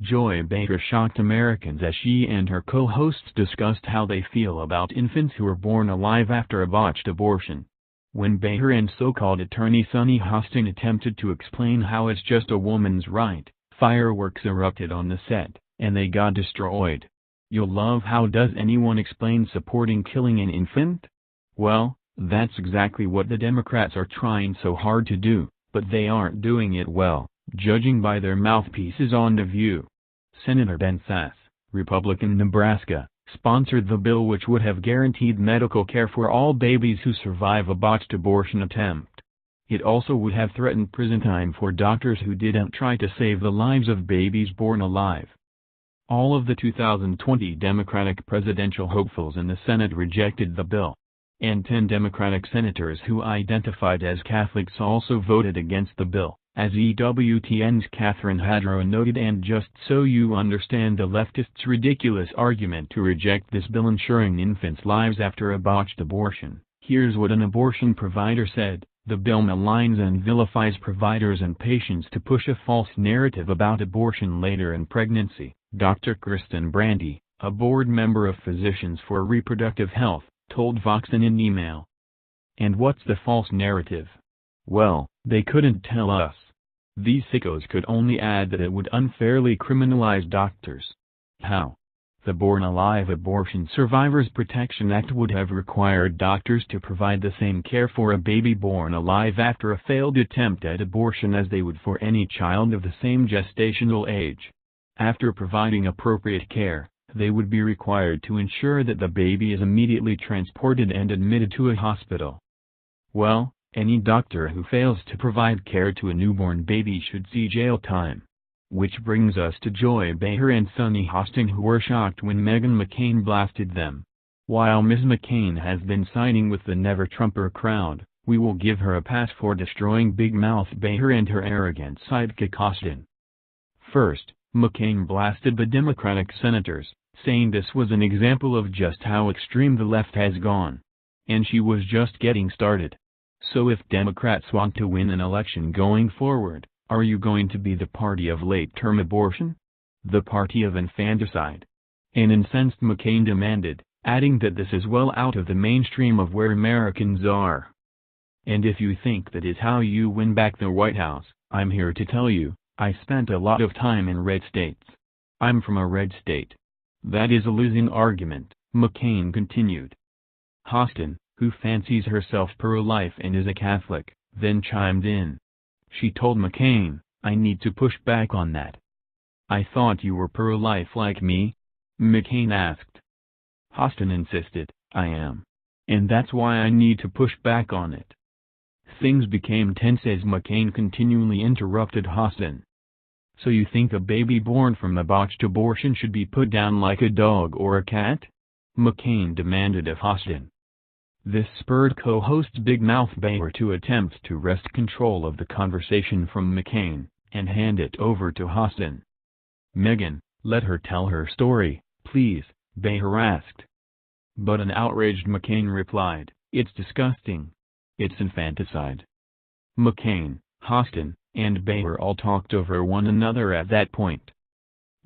Joy Behar shocked Americans as she and her co-hosts discussed how they feel about infants who are born alive after a botched abortion. When Behar and so-called attorney Sunny Hostin attempted to explain how it's just a woman's right, fireworks erupted on the set, and they got destroyed. You'll love how does anyone explain supporting killing an infant? Well, that's exactly what the Democrats are trying so hard to do, but they aren't doing it well, judging by their mouthpieces on The View. Senator Ben Sasse, Republican Nebraska, sponsored the bill which would have guaranteed medical care for all babies who survive a botched abortion attempt. It also would have threatened prison time for doctors who didn't try to save the lives of babies born alive. All of the 2020 Democratic presidential hopefuls in the Senate rejected the bill. And 10 Democratic senators who identified as Catholics also voted against the bill, as EWTN's Catherine Hadrow noted. And just so you understand the leftists' ridiculous argument to reject this bill ensuring infants' lives after a botched abortion, here's what an abortion provider said: the bill maligns and vilifies providers and patients to push a false narrative about abortion later in pregnancy, Dr. Kristen Brandy, a board member of Physicians for Reproductive Health, told Vox in an email. And what's the false narrative? Well, they couldn't tell us. These sickos could only add that it would unfairly criminalize doctors. How? The Born Alive Abortion Survivors Protection Act would have required doctors to provide the same care for a baby born alive after a failed attempt at abortion as they would for any child of the same gestational age. After providing appropriate care, they would be required to ensure that the baby is immediately transported and admitted to a hospital. Well, any doctor who fails to provide care to a newborn baby should see jail time. Which brings us to Joy Behar and Sunny Hostin, who were shocked when Meghan McCain blasted them. While Ms. McCain has been siding with the never-Trumper crowd, we will give her a pass for destroying Big Mouth Behar and her arrogant sidekick Hostin. First, McCain blasted the Democratic senators, saying this was an example of just how extreme the left has gone. And she was just getting started. So if Democrats want to win an election going forward, are you going to be the party of late-term abortion? The party of infanticide? An incensed McCain demanded, adding that this is well out of the mainstream of where Americans are. And if you think that is how you win back the White House, I'm here to tell you, I spent a lot of time in red states. I'm from a red state. That is a losing argument, McCain continued. Hostin, who fancies herself pro-life and is a Catholic, then chimed in. She told McCain, "I need to push back on that." "I thought you were pro-life like me?" McCain asked. Hostin insisted, "I am. And that's why I need to push back on it." Things became tense as McCain continually interrupted Hostin. "So you think a baby born from a botched abortion should be put down like a dog or a cat?" McCain demanded of Hostin. This spurred co-host Big Mouth Behar to attempt to wrest control of the conversation from McCain, and hand it over to Hostin. "Meghan, let her tell her story, please," Behar asked. But an outraged McCain replied, "It's disgusting. It's infanticide." McCain, Hostin, and Behar all talked over one another at that point.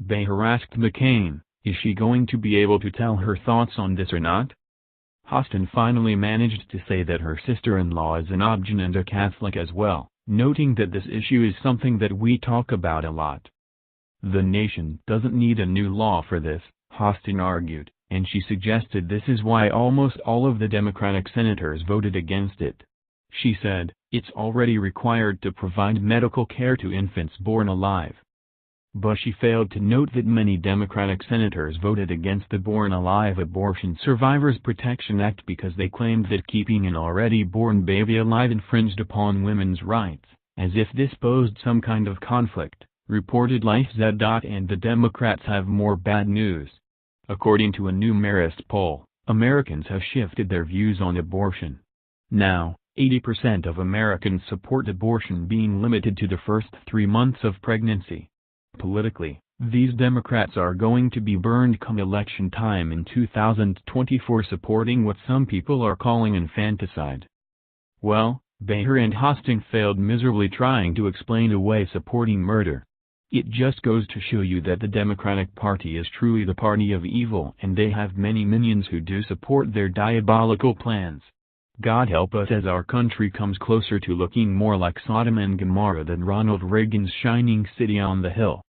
Behar asked McCain, "Is she going to be able to tell her thoughts on this or not?" Hostin finally managed to say that her sister-in-law is an obgyn and a Catholic as well, noting that this issue is something that we talk about a lot. The nation doesn't need a new law for this, Hostin argued, and she suggested this is why almost all of the Democratic senators voted against it. She said, "It's already required to provide medical care to infants born alive." But she failed to note that many Democratic senators voted against the Born Alive Abortion Survivors Protection Act because they claimed that keeping an already born baby alive infringed upon women's rights, as if this posed some kind of conflict, reported LifeZ. And the Democrats have more bad news. According to a new Marist poll, Americans have shifted their views on abortion. Now, 80% of Americans support abortion being limited to the first 3 months of pregnancy. Politically, these Democrats are going to be burned come election time in 2024 supporting what some people are calling infanticide. Well, Behar and Hostin failed miserably trying to explain away supporting murder. It just goes to show you that the Democratic Party is truly the party of evil, and they have many minions who do support their diabolical plans. God help us as our country comes closer to looking more like Sodom and Gomorrah than Ronald Reagan's shining city on the hill.